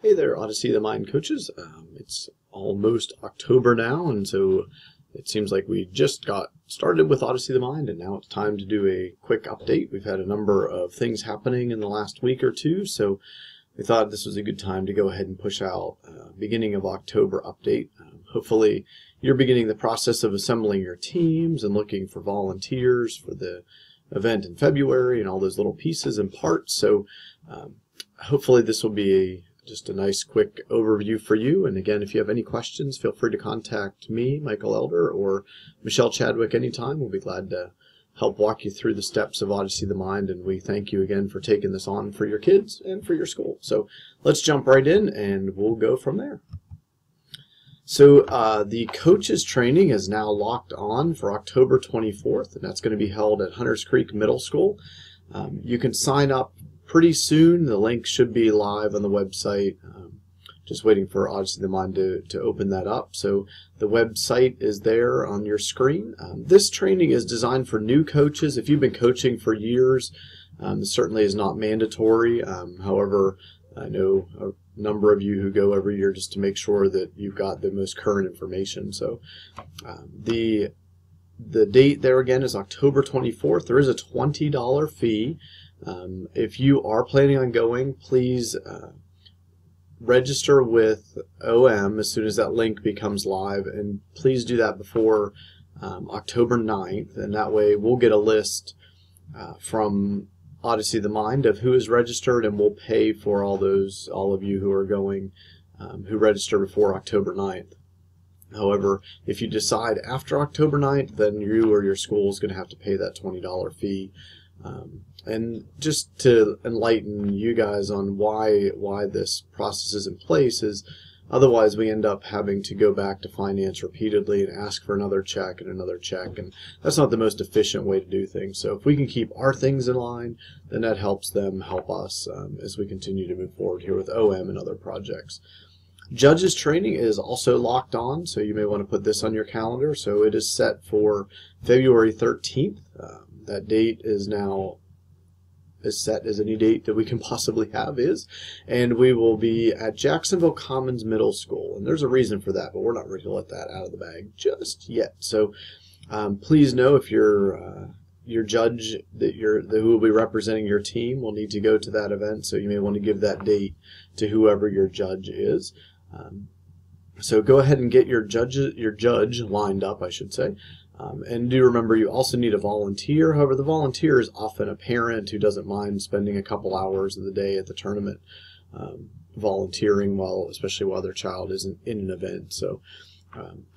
Hey there, Odyssey of the Mind coaches. It's almost October now, and so it seems like we just got started with Odyssey of the Mind, and now it's time to do a quick update. We've had a number of things happening in the last week or two, so we thought this was a good time to go ahead and push out beginning of October update. Hopefully you're beginning the process of assembling your teams and looking for volunteers for the event in February and all those little pieces and parts. So hopefully this will be just a nice quick overview for you. And again, if you have any questions, feel free to contact me, Michael Elder, or Michelle Chadwick anytime. We'll be glad to help walk you through the steps of Odyssey of the Mind. And we thank you again for taking this on for your kids and for your school. So let's jump right in and we'll go from there. So the coaches training is now locked on for October 24th, and that's going to be held at Hunters Creek Middle School. You can sign up pretty soon. The link should be live on the website. Just waiting for Odyssey of the Mind to open that up. So the website is there on your screen. This training is designed for new coaches. If you've been coaching for years, this certainly is not mandatory. However, I know a number of you who go every year just to make sure that you've got the most current information. So the date there again is October 24th. There is a $20 fee. If you are planning on going, please register with OM as soon as that link becomes live, and please do that before October 9th, and that way we'll get a list from Odyssey of the Mind of who is registered, and we'll pay for all of you who are going who register before October 9th. However, if you decide after October 9th, then you or your school is going to have to pay that $20 fee. And just to enlighten you guys on why this process is in place is otherwise we end up having to go back to finance repeatedly and ask for another check and another check, and that's not the most efficient way to do things. So if we can keep our things in line, then that helps them help us as we continue to move forward here with OM and other projects. Judges training is also locked on, so you may want to put this on your calendar. So it is set for February 13th. That date is now as set as any date that we can possibly have is, and we will be at Jacksonville Commons Middle School, and there's a reason for that, but we're not ready to let that out of the bag just yet. So please know if your judge who will be representing your team will need to go to that event, so you may want to give that date to whoever your judge is. So go ahead and get your judge lined up, I should say. And do remember, you also need a volunteer. However, the volunteer is often a parent who doesn't mind spending a couple hours of the day at the tournament volunteering, especially while their child isn't in an event. So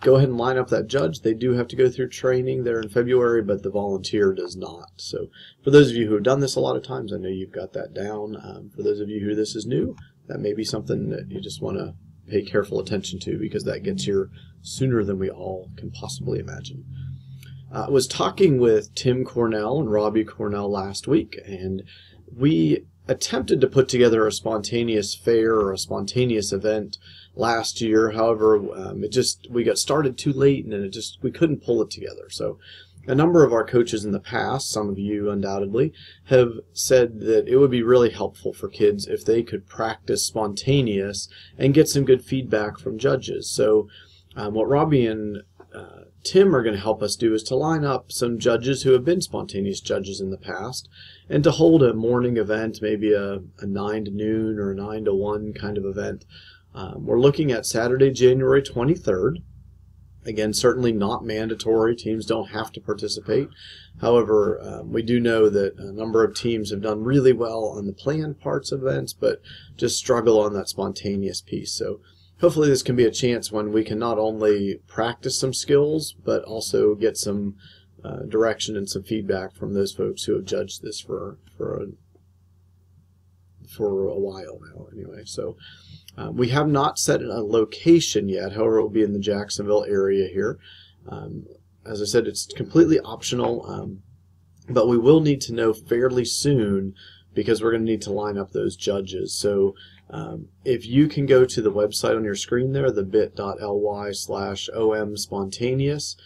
go ahead and line up that judge. They do have to go through training there in February, but the volunteer does not. So for those of you who have done this a lot of times, I know you've got that down. For those of you who this is new, that may be something that you just want to pay careful attention to, because that gets here sooner than we all can possibly imagine. I was talking with Tim Cornell and Robbie Cornell last week, and we attempted to put together a spontaneous fair or a spontaneous event last year. However, we got started too late, and we couldn't pull it together. So a number of our coaches in the past, some of you undoubtedly, have said that it would be really helpful for kids if they could practice spontaneous and get some good feedback from judges. So what Robbie and Tim are going to help us do is to line up some judges who have been spontaneous judges in the past, and to hold a morning event, maybe a 9 to noon or a 9 to 1 kind of event. We're looking at Saturday, January 23rd. Again, certainly not mandatory. Teams don't have to participate. However, we do know that a number of teams have done really well on the planned parts of events, but just struggle on that spontaneous piece. So hopefully this can be a chance when we can not only practice some skills, but also get some direction and some feedback from those folks who have judged this for a while now anyway. So we have not set a location yet. However, it will be in the Jacksonville area here. As I said, it's completely optional, but we will need to know fairly soon, because we're going to need to line up those judges. So if you can go to the website on your screen there, the bit.ly/OM spontaneous,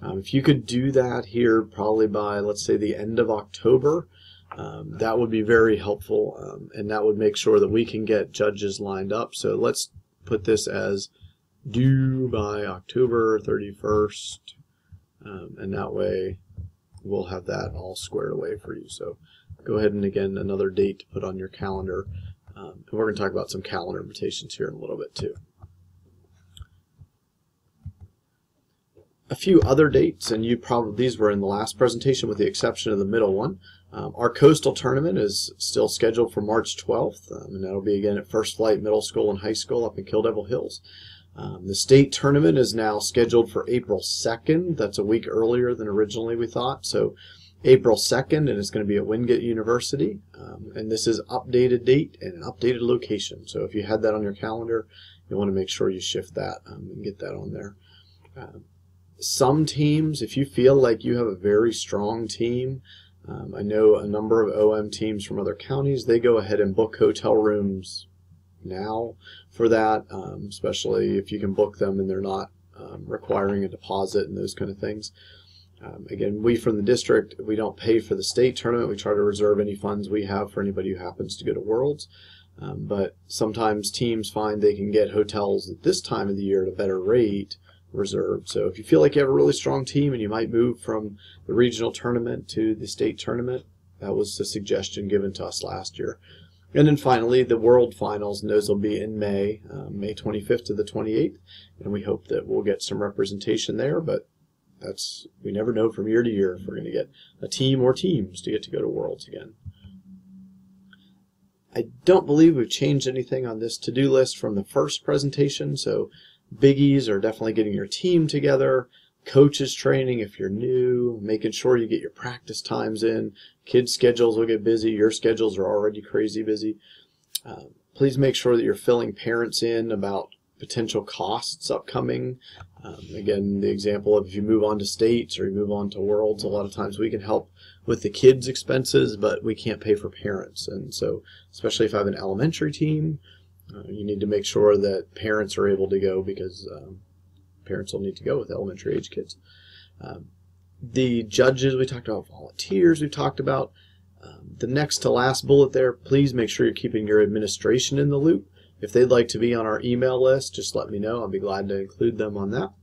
if you could do that here probably by, let's say, the end of October, that would be very helpful, and that would make sure that we can get judges lined up. So let's put this as due by October 31st, and that way we'll have that all squared away for you. So go ahead and, again, another date to put on your calendar. And we're going to talk about some calendar invitations here in a little bit too. A few other dates, and these were in the last presentation with the exception of the middle one. Our coastal tournament is still scheduled for March 12th, and that'll be again at First Flight Middle School and High School up in Kill Devil Hills. The state tournament is now scheduled for April 2nd. That's a week earlier than originally we thought. So April 2nd, and it's going to be at Wingate University. And this is updated date and an updated location. So if you had that on your calendar, you want to make sure you shift that and get that on there. Some teams, if you feel like you have a very strong team, I know a number of OM teams from other counties, they go ahead and book hotel rooms now for that, especially if you can book them and they're not requiring a deposit and those kind of things. Again, we from the district, we don't pay for the state tournament. We try to reserve any funds we have for anybody who happens to go to Worlds. But sometimes teams find they can get hotels at this time of the year at a better rate reserved. So if you feel like you have a really strong team and you might move from the regional tournament to the state tournament, that was the suggestion given to us last year. And then finally, the World Finals, and those will be in May, May 25th to the 28th, and we hope that we'll get some representation there, but we never know from year to year if we're going to get a team or teams to get to go to Worlds again. I don't believe we've changed anything on this to-do list from the first presentation, so biggies are definitely getting your team together, coaches training if you're new, making sure you get your practice times in. Kids' schedules will get busy. Your schedules are already crazy busy. Please make sure that you're filling parents in about potential costs upcoming. Again, the example of if you move on to states or you move on to Worlds, a lot of times we can help with the kids' expenses, but we can't pay for parents. And so, especially if I have an elementary team, you need to make sure that parents are able to go, because parents will need to go with elementary age kids. The judges, we talked about volunteers, we talked about the next to last bullet there. Please make sure you're keeping your administration in the loop. If they'd like to be on our email list, just let me know. I'll be glad to include them on that.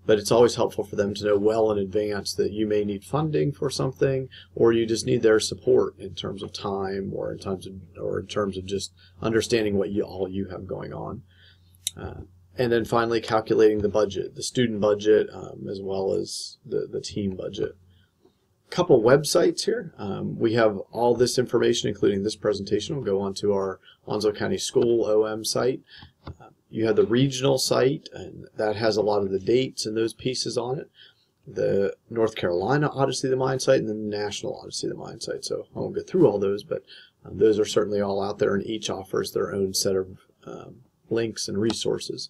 But it's always helpful for them to know well in advance that you may need funding for something, or you just need their support in terms of time, or in terms of just understanding what all you have going on. And then finally, calculating the budget, the student budget, as well as the team budget. Couple websites here. We have all this information, including this presentation, will go onto our Onslow County School OM site. You have the regional site, and that has a lot of the dates and those pieces on it. The North Carolina Odyssey of the Mind site and the National Odyssey of the Mind site. So I won't go through all those, but those are certainly all out there, and each offers their own set of links and resources.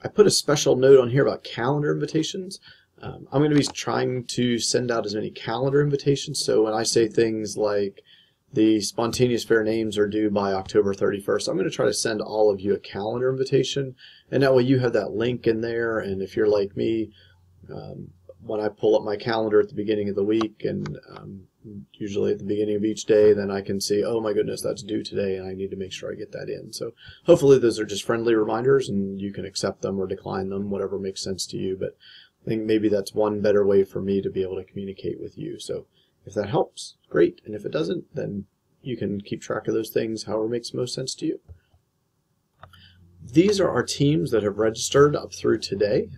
I put a special note on here about calendar invitations. I'm going to be trying to send out as many calendar invitations, so when I say things like the spontaneous fair names are due by October 31st, I'm going to try to send all of you a calendar invitation, and that way you have that link in there. And if you're like me, when I pull up my calendar at the beginning of the week, and usually at the beginning of each day, then I can see, oh my goodness, that's due today, and I need to make sure I get that in. So hopefully those are just friendly reminders, and you can accept them or decline them, whatever makes sense to you. But I think maybe that's one better way for me to be able to communicate with you. So if that helps, great. And if it doesn't, then you can keep track of those things however makes most sense to you. These are our teams that have registered up through today.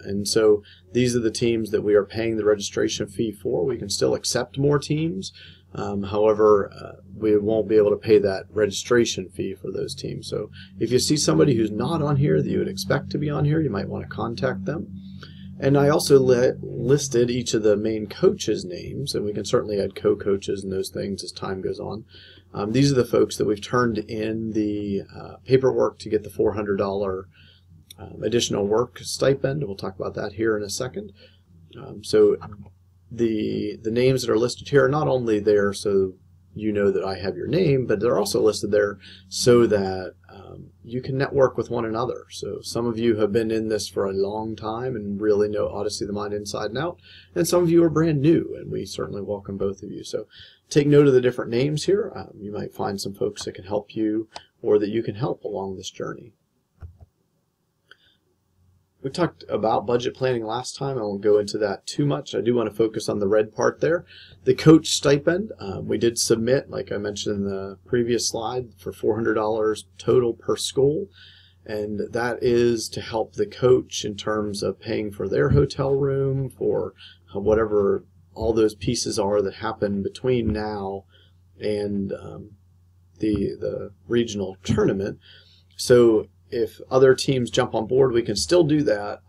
And so these are the teams that we are paying the registration fee for. We can still accept more teams. However, we won't be able to pay that registration fee for those teams. So if you see somebody who's not on here that you would expect to be on here, you might want to contact them. And I also listed each of the main coaches' names, and we can certainly add co-coaches and those things as time goes on. These are the folks that we've turned in the paperwork to get the $400 additional work stipend. We'll talk about that here in a second. So the names that are listed here are not only there so you know that I have your name, but they're also listed there so that you can network with one another. So some of you have been in this for a long time and really know Odyssey of the Mind inside and out, and some of you are brand new, and we certainly welcome both of you. So take note of the different names here. You might find some folks that can help you or that you can help along this journey. We talked about budget planning last time. I won't go into that too much. I do want to focus on the red part there. The coach stipend, we did submit, like I mentioned in the previous slide, for $400 total per school. And that is to help the coach in terms of paying for their hotel room, for whatever all those pieces are that happen between now and the regional tournament. So if other teams jump on board, we can still do that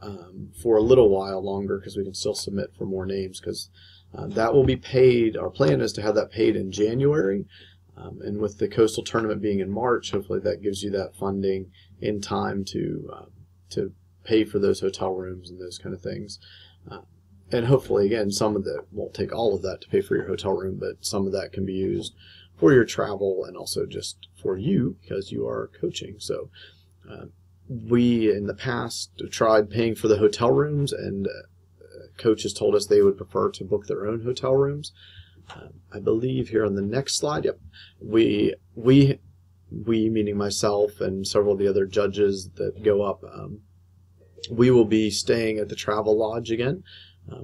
for a little while longer, because we can still submit for more names, because that will be paid. Our plan is to have that paid in January, and with the coastal tournament being in March, hopefully that gives you that funding in time to pay for those hotel rooms and those kind of things. And hopefully, again, some of that won't take all of that to pay for your hotel room, but some of that can be used for your travel and also just for you because you are coaching. So we in the past tried paying for the hotel rooms, and coaches told us they would prefer to book their own hotel rooms. I believe here on the next slide, yep, we meaning myself and several of the other judges that go up, we will be staying at the Travel Lodge again.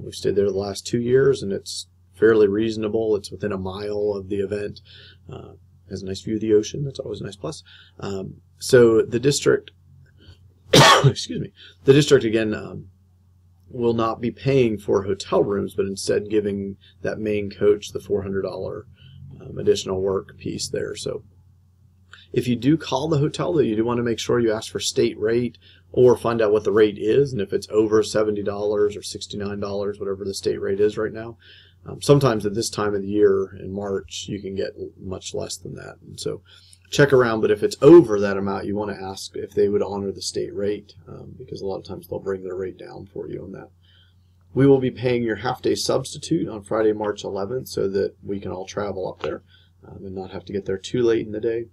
We've stayed there the last 2 years, and it's fairly reasonable. It's within a mile of the event. Has a nice view of the ocean. That's always a nice plus. So the district, excuse me, the district again will not be paying for hotel rooms, but instead giving that main coach the $400 additional work piece there. So if you do call the hotel, though, you do want to make sure you ask for state rate or find out what the rate is, and if it's over $70 or $69, whatever the state rate is right now. Sometimes at this time of the year in March, you can get much less than that. And so check around, but if it's over that amount, you want to ask if they would honor the state rate, because a lot of times they'll bring their rate down for you on that. We will be paying your half-day substitute on Friday, March 11th, so that we can all travel up there and not have to get there too late in the day.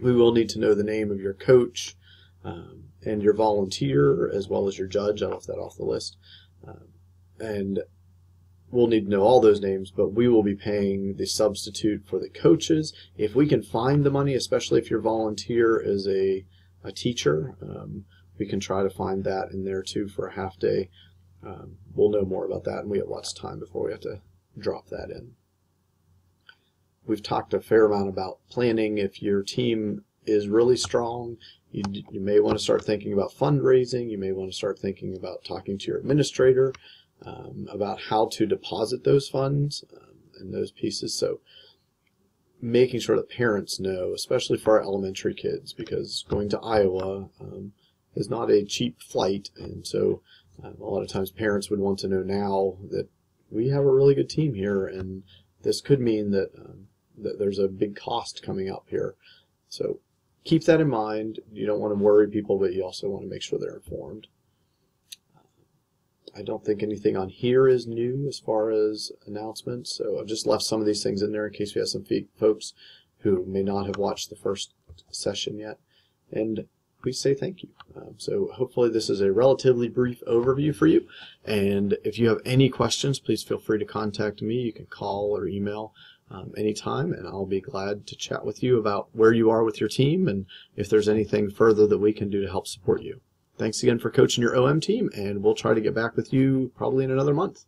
We will need to know the name of your coach and your volunteer, as well as your judge. I left that off the list. And we'll need to know all those names, but we will be paying the substitute for the coaches. If we can find the money, especially if your volunteer is a teacher, we can try to find that in there too for a half day. We'll know more about that, and we have lots of time before we have to drop that in. We've talked a fair amount about planning. If your team is really strong, you may want to start thinking about fundraising. You may want to start thinking about talking to your administrator about how to deposit those funds and those pieces. So making sure that parents know, especially for our elementary kids, because going to Iowa is not a cheap flight, and so a lot of times parents would want to know now that we have a really good team here, and this could mean that that there's a big cost coming up here. So keep that in mind. You don't want to worry people, but you also want to make sure they're informed. I don't think anything on here is new as far as announcements, so I've just left some of these things in there in case we have some folks who may not have watched the first session yet. And we say thank you. So hopefully this is a relatively brief overview for you. And if you have any questions, please feel free to contact me. You can call or email anytime, and I'll be glad to chat with you about where you are with your team and if there's anything further that we can do to help support you. Thanks again for coaching your OM team, and we'll try to get back with you probably in another month.